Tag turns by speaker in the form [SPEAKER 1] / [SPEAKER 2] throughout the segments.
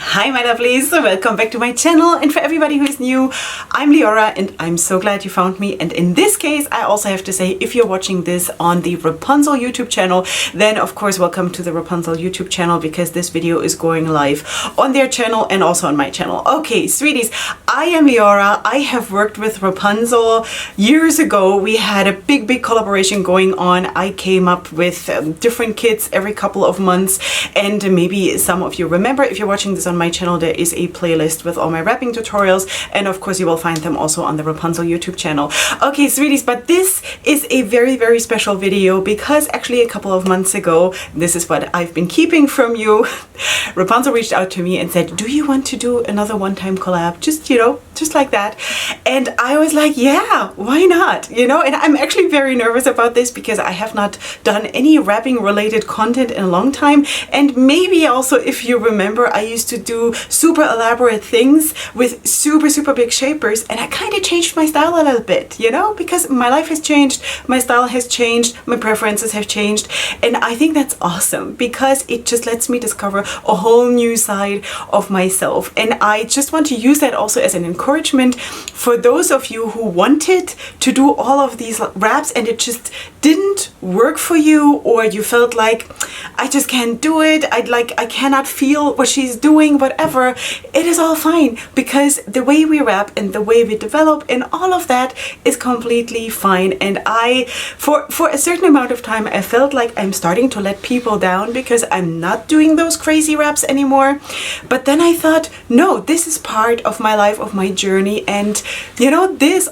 [SPEAKER 1] Hi my lovelies, welcome back to my channel, and for everybody who is new, I'm Leorah and I'm so glad you found me. And in this case I also have to say, if you're watching this on the Wrapunzel YouTube channel, then of course welcome to the Wrapunzel YouTube channel, because this video is going live on their channel and also on my channel. Okay, sweeties, I am Leorah. I have worked with Wrapunzel years ago. We had a big collaboration going on. I came up with different kits every couple of months, and maybe some of you remember, if you're watching this on my channel, there is a playlist with all my wrapping tutorials, and of course you will find them also on the Wrapunzel YouTube channel. Okay, sweeties, but this is a very special video, because actually a couple of months ago, this is what I've been keeping from you, Wrapunzel reached out to me and said, do you want to do another one-time collab? Just, you know, just like that. And I was like, yeah, why not? You know, and I'm actually very nervous about this because I have not done any wrapping related content in a long time. And maybe also, if you remember, I used to do super elaborate things with super big shapers, and I kind of changed my style a little bit, you know, because my life has changed, my style has changed, my preferences have changed, and I think that's awesome because it just lets me discover a whole new side of myself. And I just want to use that also as an encouragement for those of you who wanted to do all of these wraps and it just didn't work for you, or you felt like, I just can't do it, I cannot feel what she's doing, whatever. It is all fine, because the way we wrap and the way we develop and all of that is completely fine. And I, for a certain amount of time, I felt like I'm starting to let people down because I'm not doing those crazy wraps anymore. But then I thought, no, this is part of my life, of my journey, and you know, this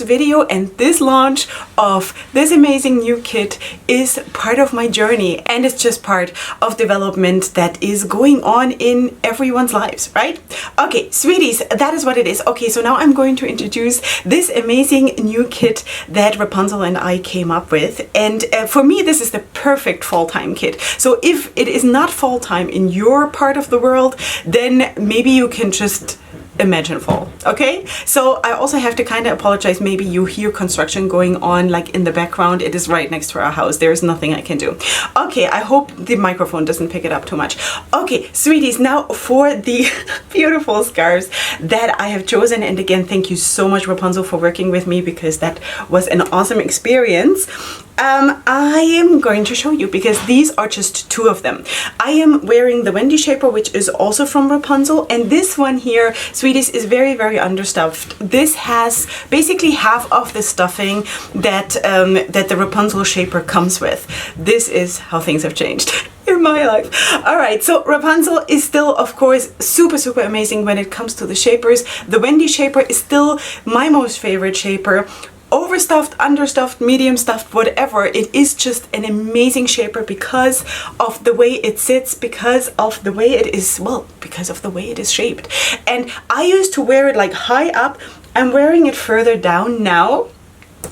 [SPEAKER 1] video and this launch of this amazing new kit is part of my journey, and it's just part of development that is going on in everyone's lives, right? Okay, sweeties, that is what it is. Okay, so now I'm going to introduce this amazing new kit that Wrapunzel and I came up with, and for me this is the perfect fall-time kit. So if it is not fall-time in your part of the world, then maybe you can just imagine fall. Okay, so I also have to kind of apologize, maybe you hear construction going on like in the background. It is right next to our house, there is nothing I can do. Okay, I hope the microphone doesn't pick it up too much. Okay, sweeties, now for the beautiful scarves that I have chosen, and again, thank you so much Wrapunzel for working with me, because that was an awesome experience. I am going to show you, because these are just two of them. I am wearing the Wendy shaper, which is also from Wrapunzel, and this one here, sweeties, is very understuffed. This has basically half of the stuffing that that the Wrapunzel shaper comes with. This is how things have changed in my life. All right, so Wrapunzel is still, of course, super amazing when it comes to the shapers. The Wendy shaper is still my most favorite shaper. Overstuffed, understuffed, medium stuffed, whatever, it is just an amazing shaper because of the way it sits, because of the way it is, well, because of the way it is shaped. And I used to wear it like high up. I'm wearing it further down now.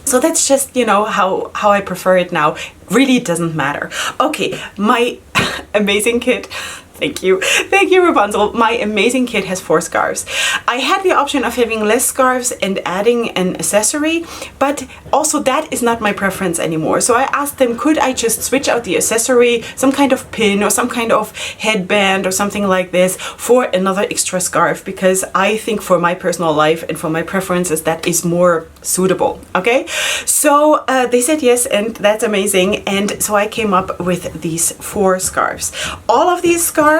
[SPEAKER 1] So that's just, you know, how I prefer it now. Really doesn't matter. Okay, my amazing kit. Thank you Wrapunzel. My amazing kit has 4 scarves. I had the option of having less scarves and adding an accessory, but also that is not my preference anymore. So I asked them, could I just switch out the accessory, some kind of pin or some kind of headband or something like this, for another extra scarf, because I think for my personal life and for my preferences that is more suitable. Okay, so they said yes, and that's amazing. And so I came up with these 4 scarves. All of these scarves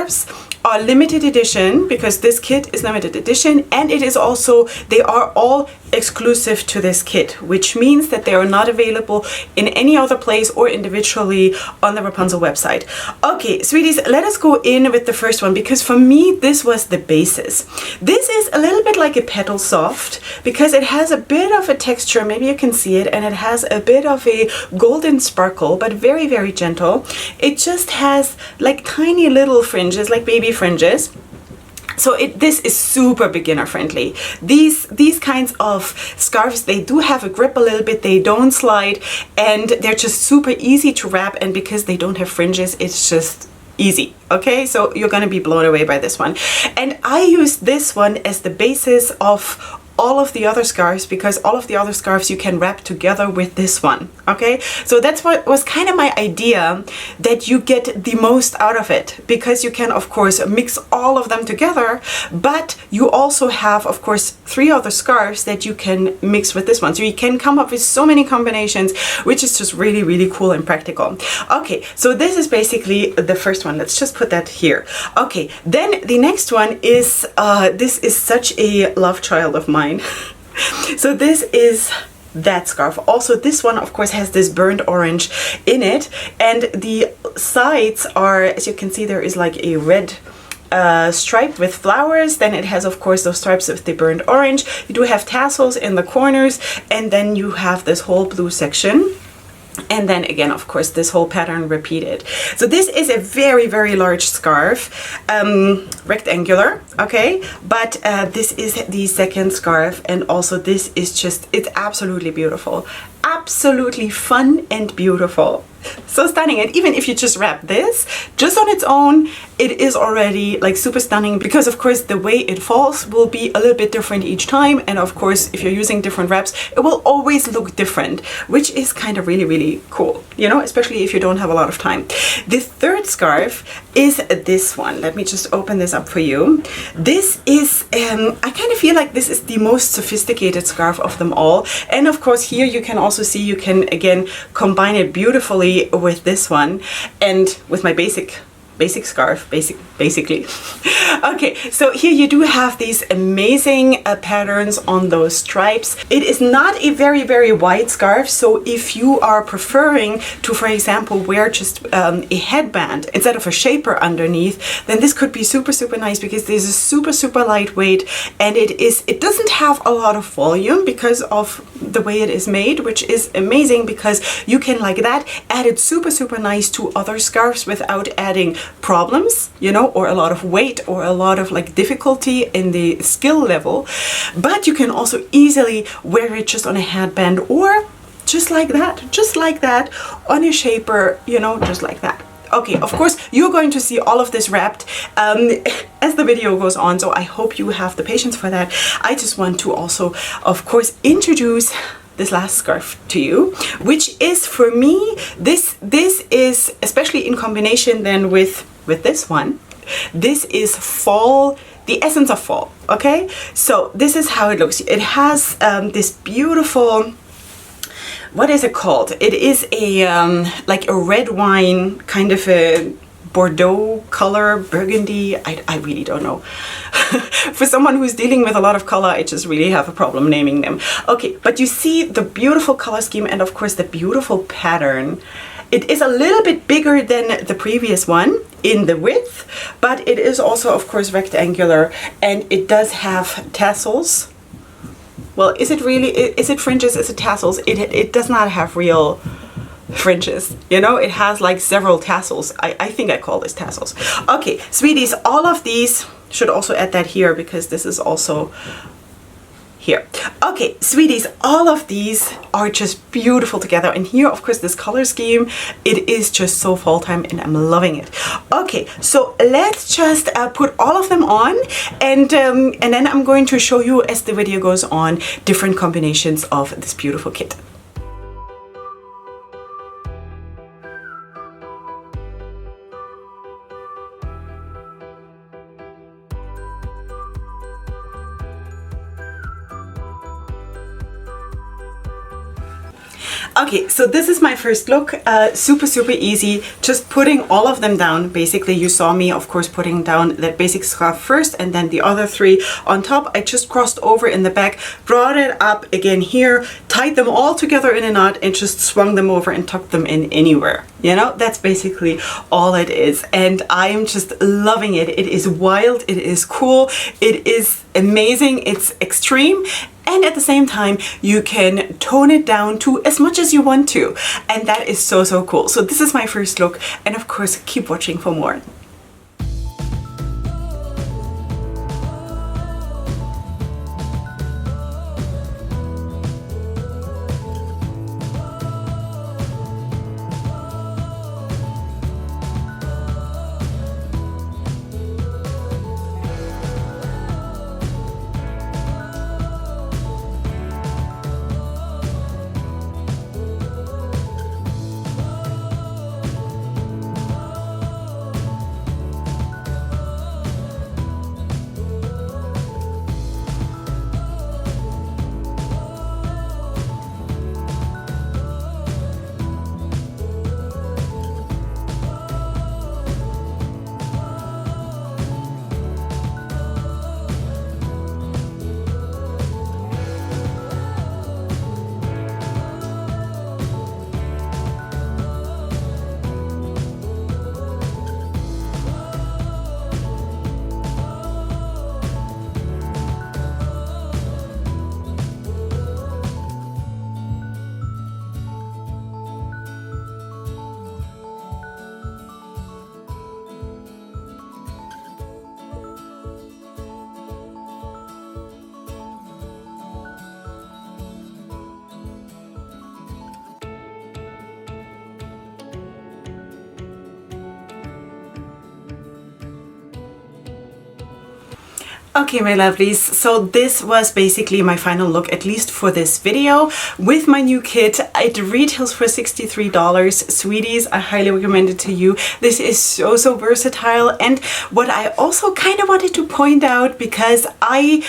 [SPEAKER 1] are limited edition, because this kit is limited edition, and it is also, they are all exclusive to this kit, which means that they are not available in any other place or individually on the Wrapunzel website. Okay, sweeties, let us go in with the first one, because for me this was the basis. This is a little bit like a petal soft, because it has a bit of a texture, maybe you can see it, and it has a bit of a golden sparkle, but very gentle. It just has like tiny little fringes, like baby fringes. So this is super beginner friendly. These kinds of scarves, they do have a grip a little bit, they don't slide, and they're just super easy to wrap, and because they don't have fringes, it's just easy. Okay, so you're gonna be blown away by this one. And I use this one as the basis of all of the other scarves, because all of the other scarves you can wrap together with this one. Okay, so that's what was kind of my idea, that you get the most out of it, because you can of course mix all of them together, but you also have of course 3 other scarves that you can mix with this one. So you can come up with so many combinations, which is just really, really cool and practical. Okay, so this is basically the first one. Let's just put that here. Okay, then the next one is, this is such a love child of mine. So this is that scarf. Also, this one of course has this burnt orange in it, and the sides are, as you can see, there is like a red stripe with flowers. Then it has of course those stripes with the burnt orange. You do have tassels in the corners, and then you have this whole blue section. And then again, of course, this whole pattern repeated. So this is a very, very large scarf, rectangular, okay? But this is the second scarf, and also this is just, it's absolutely beautiful. Absolutely fun and beautiful. So stunning. And even if you just wrap this just on its own, it is already like super stunning, because of course the way it falls will be a little bit different each time, and of course if you're using different wraps, it will always look different, which is kind of really, really cool, you know, especially if you don't have a lot of time. The third scarf is this one. Let me just open this up for you. This is I kind of feel like this is the most sophisticated scarf of them all, and of course here you can also see you can again combine it beautifully with this one and with my basic scarf, basically. Okay, so here you do have these amazing patterns on those stripes. It is not a very, very wide scarf, so if you are preferring to, for example, wear just a headband instead of a shaper underneath, then this could be super, super nice, because this is super, super lightweight, and it doesn't have a lot of volume because of the way it is made, which is amazing, because you can, like that, add it super, super nice to other scarves without adding problems, you know, or a lot of weight or a lot of like difficulty in the skill level. But you can also easily wear it just on a headband, or just like that on a shaper, you know, just like that. Okay, of course you're going to see all of this wrapped as the video goes on, so I hope you have the patience for that. I just want to also of course introduce this last scarf to you, which is for me, this is, especially in combination then with this one, this is fall, the essence of fall. Okay, so this is how it looks. It has this beautiful, what is it called? It is a like a red wine, kind of a Bordeaux color, burgundy, I really don't know. For someone who's dealing with a lot of color, I just really have a problem naming them. Okay, but you see the beautiful color scheme, and of course the beautiful pattern. It is a little bit bigger than the previous one in the width, but it is also of course rectangular, and it does have tassels. Well, is it really, is it fringes, is it tassels? It does not have real fringes, you know, it has like several tassels. I think I call this tassels. Okay, sweeties, all of these, should also add that here because this is also here. Okay, sweeties, all of these are just beautiful together, and here of course this color scheme, it is just so fall time and I'm loving it. Okay, so let's just put all of them on, and then I'm going to show you as the video goes on different combinations of this beautiful kit. Okay, so this is my first look. Super, super easy. Just putting all of them down. Basically, you saw me, of course, putting down that basic scarf first and then the other three on top. I just crossed over in the back, brought it up again here, tied them all together in a knot, and just swung them over and tucked them in anywhere. You know, that's basically all it is. And I am just loving it. It is wild. It is cool. It is amazing. It's extreme. And at the same time, you can tone it down to as much as you want to. And that is so, so cool. So this is my first look. And of course, keep watching for more. Okay, my lovelies, so this was basically my final look, at least for this video, with my new kit. It retails for $63. Sweeties, I highly recommend it to you. This is so versatile. And what I also kind of wanted to point out, because I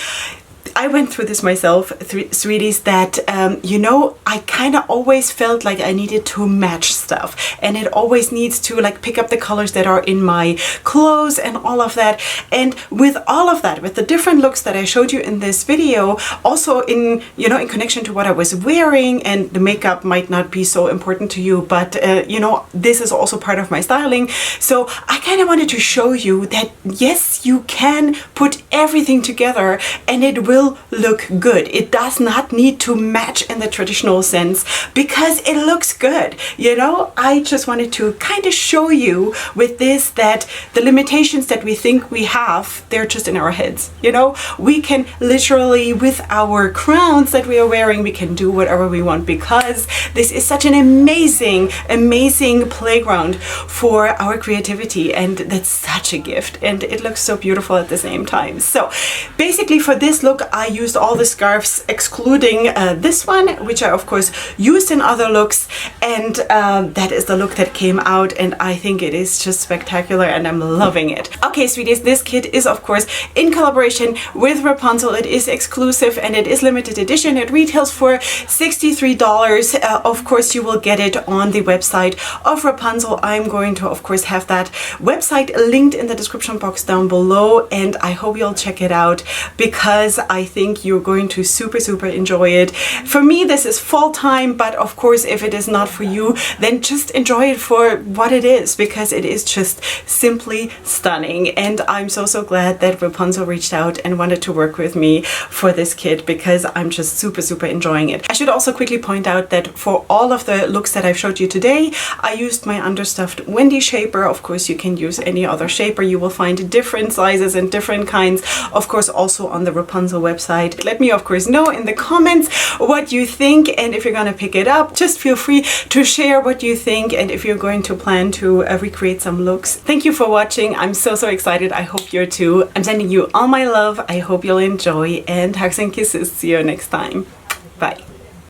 [SPEAKER 1] went through this myself, sweeties, that, you know, I kind of always felt like I needed to match stuff, and it always needs to like pick up the colors that are in my clothes and all of that. And with all of that, with the different looks that I showed you in this video, also in, you know, in connection to what I was wearing, and the makeup might not be so important to you, but, you know, this is also part of my styling. So I kind of wanted to show you that, yes, you can put everything together and it will look good. It does not need to match in the traditional sense, because it looks good. You know, I just wanted to kind of show you with this that the limitations that we think we have, they're just in our heads. You know, we can literally, with our crowns that we are wearing, we can do whatever we want, because this is such an amazing playground for our creativity, and that's such a gift, and it looks so beautiful at the same time. So basically for this look, I used all the scarves excluding this one, which I of course used in other looks, and that is the look that came out, and I think it is just spectacular and I'm loving it. Okay, sweeties, this kit is of course in collaboration with Wrapunzel. It is exclusive and it is limited edition. It retails for $63. Of course, you will get it on the website of Wrapunzel. I'm going to of course have that website linked in the description box down below, and I hope you'll check it out, because I think you're going to super enjoy it. For me, this is full time, but of course, if it is not for you, then just enjoy it for what it is, because it is just simply stunning. And I'm so glad that Wrapunzel reached out and wanted to work with me for this kit, because I'm just super enjoying it. I should also quickly point out that for all of the looks that I've showed you today, I used my understuffed Wendy shaper. Of course, you can use any other shaper. You will find different sizes and different kinds, of course, also on the Wrapunzel website. Let me of course know in the comments what you think, and if you're gonna pick it up, just feel free to share what you think, and if you're going to plan to recreate some looks. Thank you for watching. I'm so excited. I hope you're too. I'm sending you all my love. I hope you'll enjoy, and hugs and kisses. See you next time. Bye.